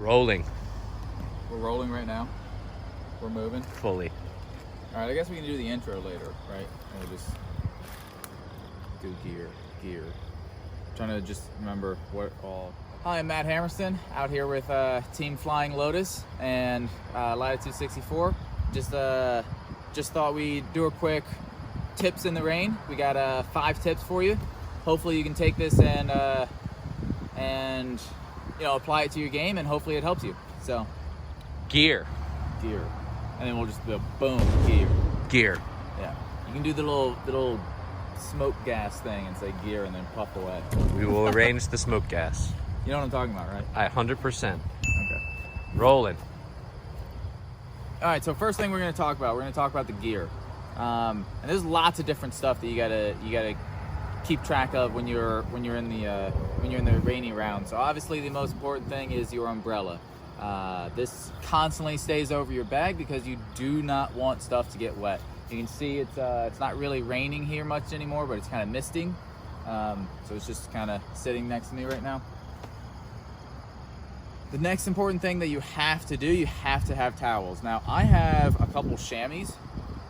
Rolling. We're rolling right now. We're moving. Fully. All right, I guess we can do the intro later, right? And we'll just do gear. Trying to just remember what all. Hi, I'm Matt Hammersten, out here with Team Flying Lotus and Latitude 64. Just thought we'd do a quick tips in the rain. We got 5 tips for you. Hopefully you can take this and apply it to your game, and hopefully it helps you. So, Gear. And then we'll just do boom, gear. Yeah, you can do the little smoke gas thing and say gear and then puff away. We will arrange the smoke gas. You know what I'm talking about, right? 100%. Okay. Rolling. All right, so first thing we're going to talk about the gear. And there's lots of different stuff that you gotta keep track of when you're in the rainy round. So obviously the most important thing is your umbrella. This constantly stays over your bag because you do not want stuff to get wet. You can see it's not really raining here much anymore, but it's kind of misting. So it's just kind of sitting next to me right now. The next important thing that you have to do, you have to have towels. Now I have a couple chamois,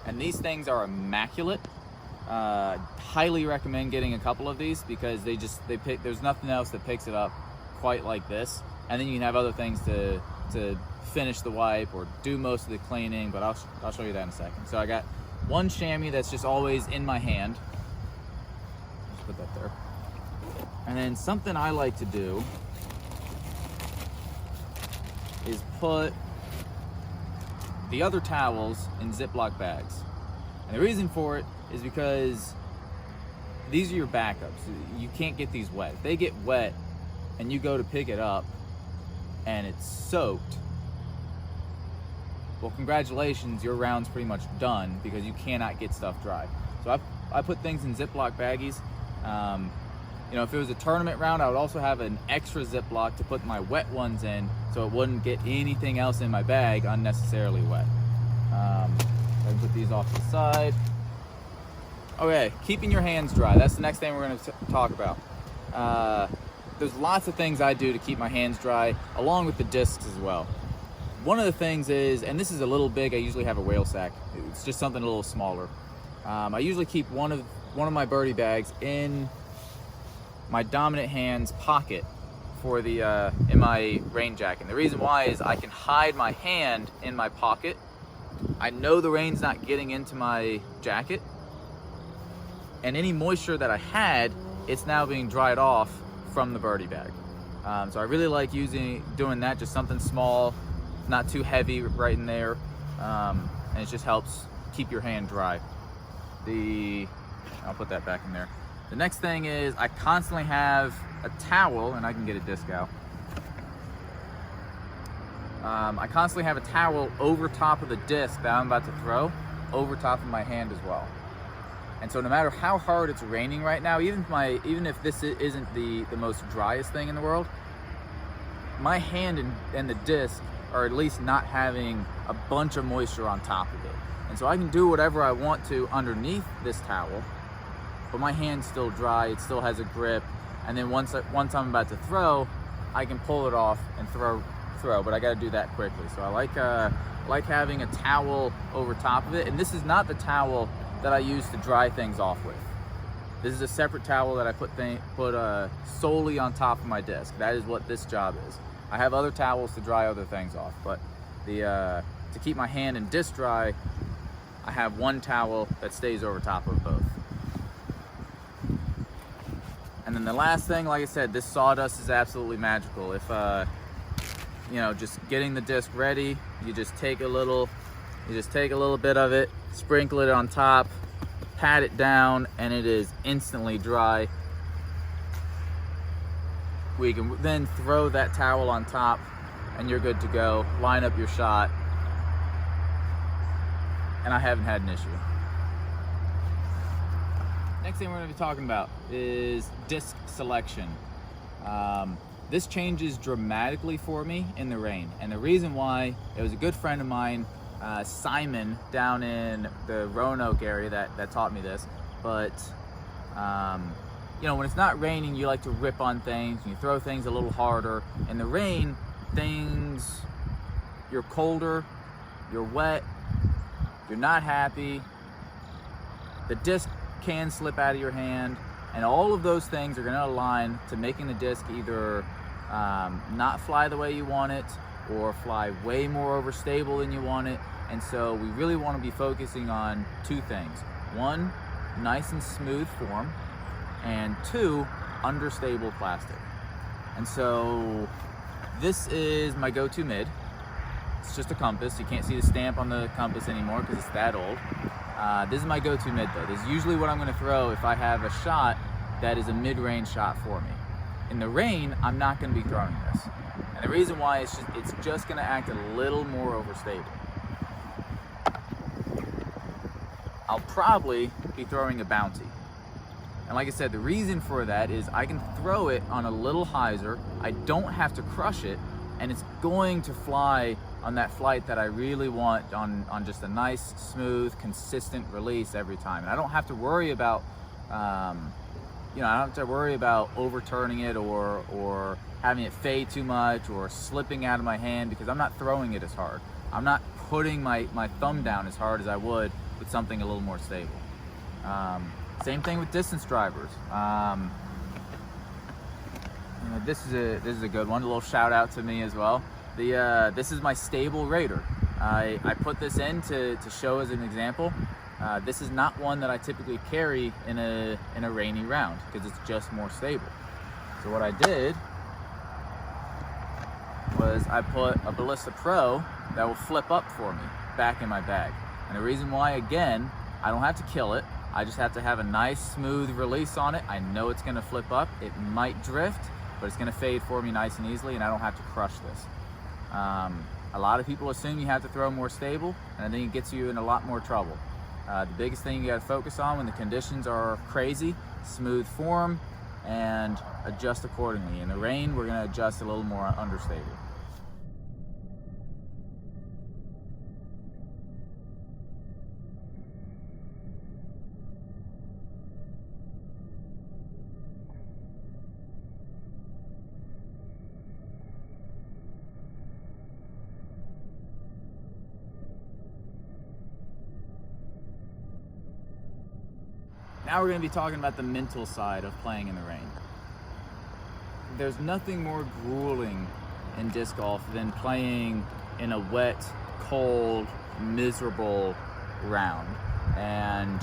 and these things are immaculate. Highly recommend getting a couple of these because there's nothing else that picks it up quite like this. And then you can have other things to finish the wipe or do most of the cleaning, but I'll show you that in a second. So I got one chamois that's just always in my hand. Just put that there. And then something I like to do is put the other towels in Ziploc bags. And the reason for it is because these are your backups. You can't get these wet. If they get wet and you go to pick it up and it's soaked, well, congratulations, your round's pretty much done because you cannot get stuff dry. So I put things in Ziploc baggies. If it was a tournament round, I would also have an extra Ziploc to put my wet ones in so it wouldn't get anything else in my bag unnecessarily wet. I can put these off to the side. Okay, keeping your hands dry. That's the next thing we're going to talk about. There's lots of things I do to keep my hands dry, along with the discs as well. One of the things is, and this is a little big, I usually have a whale sack. It's just something a little smaller. I usually keep one of my birdie bags in my dominant hand's pocket for in my rain jacket. And the reason why is I can hide my hand in my pocket. I know the rain's not getting into my jacket, and any moisture that I had, it's now being dried off from the birdie bag. So I really like doing that, just something small, not too heavy right in there, and it just helps keep your hand dry. I'll put that back in there. The next thing is I constantly have a towel, and I can get a disc out. I constantly have a towel over top of the disc that I'm about to throw, over top of my hand as well. And so no matter how hard it's raining right now, even if this isn't the most driest thing in the world, my hand and the disc are at least not having a bunch of moisture on top of it. And so I can do whatever I want to underneath this towel, but my hand's still dry, it still has a grip, and then once I'm about to throw, I can pull it off and throw, but I gotta do that quickly. So I like having a towel over top of it, and this is not the towel that I use to dry things off with. This is a separate towel that I put solely on top of my disc. That is what this job is. I have other towels to dry other things off, but to keep my hand and disc dry, I have one towel that stays over top of both. And then the last thing, like I said, this sawdust is absolutely magical. If just getting the disc ready, you just take a little bit of it, sprinkle it on top, pat it down, and it is instantly dry. We can then throw that towel on top and you're good to go. Line up your shot, and I haven't had an issue. Next thing we're going to be talking about is disc selection. This changes dramatically for me in the rain, and the reason why, it was a good friend of mine, Simon, down in the Roanoke area that taught me this. But when it's not raining, you like to rip on things and you throw things a little harder. In the rain, things you're colder, you're wet, you're not happy, the disc can slip out of your hand, and all of those things are going to align to making the disc either not fly the way you want it or fly way more overstable than you want it. And so we really want to be focusing on two things. One, nice and smooth form, and two, understable plastic. And so this is my go-to mid. It's just a compass. You can't see the stamp on the compass anymore because it's that old. This is my go-to mid though. This is usually what I'm going to throw if I have a shot that is a mid-range shot for me. In the rain, I'm not going to be throwing this. And the reason why is it's just going to act a little more overstable. I'll probably be throwing a bounty. And like I said, the reason for that is I can throw it on a little hyzer. I don't have to crush it, and it's going to fly on that flight that I really want on just a nice, smooth, consistent release every time. And I don't have to worry about, I don't have to worry about overturning it or having it fade too much or slipping out of my hand because I'm not throwing it as hard. I'm not putting my thumb down as hard as I would with something a little more stable. Same thing with distance drivers. This is a good one. A little shout out to me as well. This is my stable Raider. I put this in to show as an example. This is not one that I typically carry in a rainy round because it's just more stable. So what I did was I put a Ballista Pro that will flip up for me back in my bag. And the reason why, again, I don't have to kill it. I just have to have a nice smooth release on it. I know it's gonna flip up. It might drift, but it's gonna fade for me nice and easily, and I don't have to crush this. A lot of people assume you have to throw more stable, and I think it gets you in a lot more trouble. The biggest thing you gotta focus on when the conditions are crazy, smooth form, and adjust accordingly. In the rain, we're gonna adjust a little more understable. Now we're going to be talking about the mental side of playing in the rain. There's nothing more grueling in disc golf than playing in a wet, cold, miserable round. And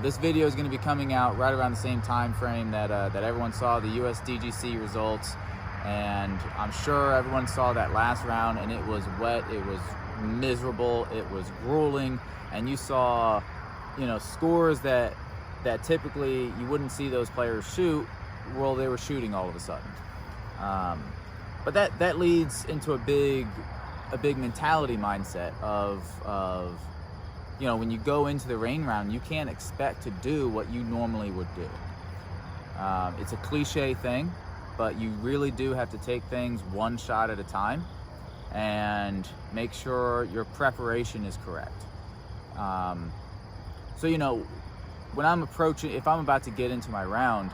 this video is going to be coming out right around the same time frame that everyone saw the US DGC results. And I'm sure everyone saw that last round, and it was wet, it was miserable, it was grueling, and you saw scores that typically you wouldn't see those players shoot. Well, they were shooting all of a sudden. But that leads into a big mentality mindset of when you go into the rain round, you can't expect to do what you normally would do. It's a cliche thing, but you really do have to take things one shot at a time and make sure your preparation is correct. So when I'm approaching, if I'm about to get into my round,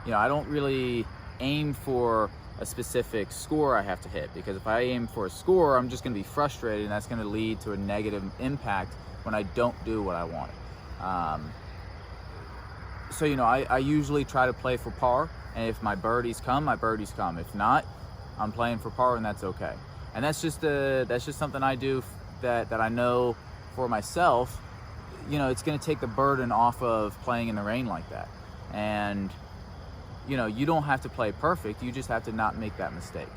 I don't really aim for a specific score I have to hit, because if I aim for a score, I'm just going to be frustrated, and that's going to lead to a negative impact when I don't do what I want. So I usually try to play for par, and if my birdies come, my birdies come. If not, I'm playing for par, and that's okay. And that's just something I do that I know for myself. It's going to take the burden off of playing in the rain like that. And, you don't have to play perfect. You just have to not make that mistake.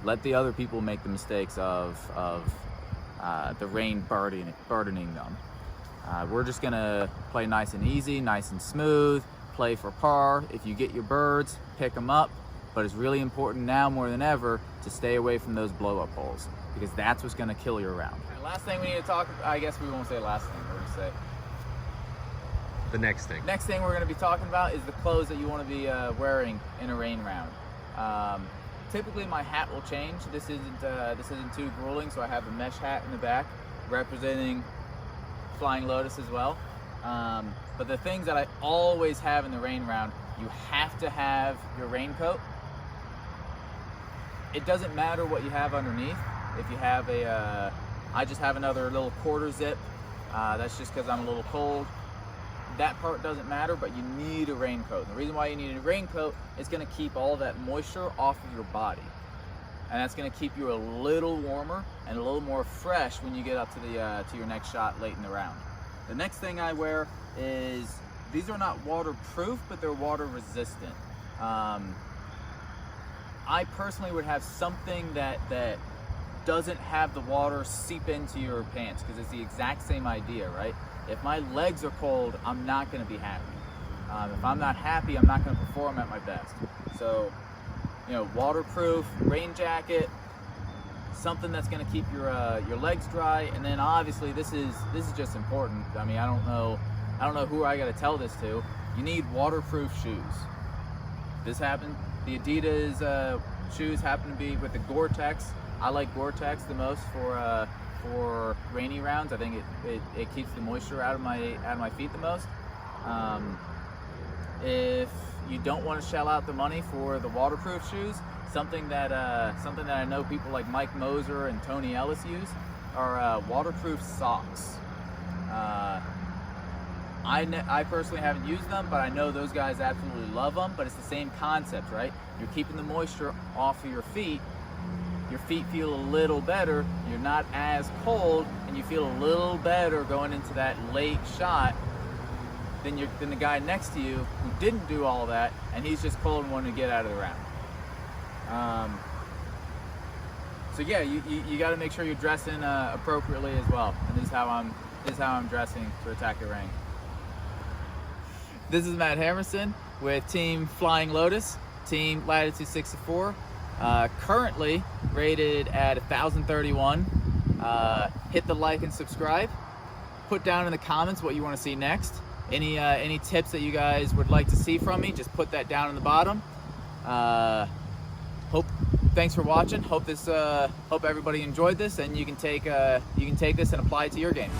Let the other people make the mistakes of the rain burdening them. We're just going to play nice and easy, nice and smooth, play for par. If you get your birds, pick them up. But it's really important now more than ever to stay away from those blow-up holes, because that's what's going to kill your round. And last thing we need to talk about, I guess we won't say last thing, we're going to say the next thing. Next thing we're going to be talking about is the clothes that you want to be wearing in a rain round. Typically my hat will change. This isn't too grueling, so I have a mesh hat in the back representing Flying Lotus as well. But the things that I always have in the rain round, you have to have your raincoat. It doesn't matter what you have underneath. If you have a, I just have another little quarter zip. That's just because I'm a little cold. That part doesn't matter, but you need a raincoat. And the reason why you need a raincoat is going to keep all that moisture off of your body. And that's going to keep you a little warmer and a little more fresh when you get up to the to your next shot late in the round. The next thing I wear is, these are not waterproof, but they're water resistant. I personally would have something that doesn't have the water seep into your pants, because it's the exact same idea, right? If my legs are cold, I'm not going to be happy. If I'm not happy, I'm not going to perform at my best. So, you know, waterproof, rain jacket, something that's going to keep your legs dry, and then obviously this is just important. I mean, I don't know who I got to tell this to. You need waterproof shoes. This happened. The Adidas shoes happen to be with the Gore-Tex. I like Gore-Tex the most for rainy rounds. I think it keeps the moisture out of my feet the most. If you don't want to shell out the money for the waterproof shoes, something that I know people like Mike Moser and Tony Ellis use are waterproof socks. I personally haven't used them, but I know those guys absolutely love them. But it's the same concept, right? You're keeping the moisture off of your feet. Your feet feel a little better. You're not as cold, and you feel a little better going into that late shot than the guy next to you who didn't do all that, and he's just cold and wanting to get out of the round. So yeah, you got to make sure you're dressing appropriately as well. And this is how I'm dressing to attack the ring. This is Matt Hammersten with Team Flying Lotus, Team Latitude 64. Currently rated at 1,031. Hit the like and subscribe. Put down in the comments what you want to see next. Any tips that you guys would like to see from me, just put that down in the bottom. Thanks for watching. Hope everybody enjoyed this, and you can take this and apply it to your game.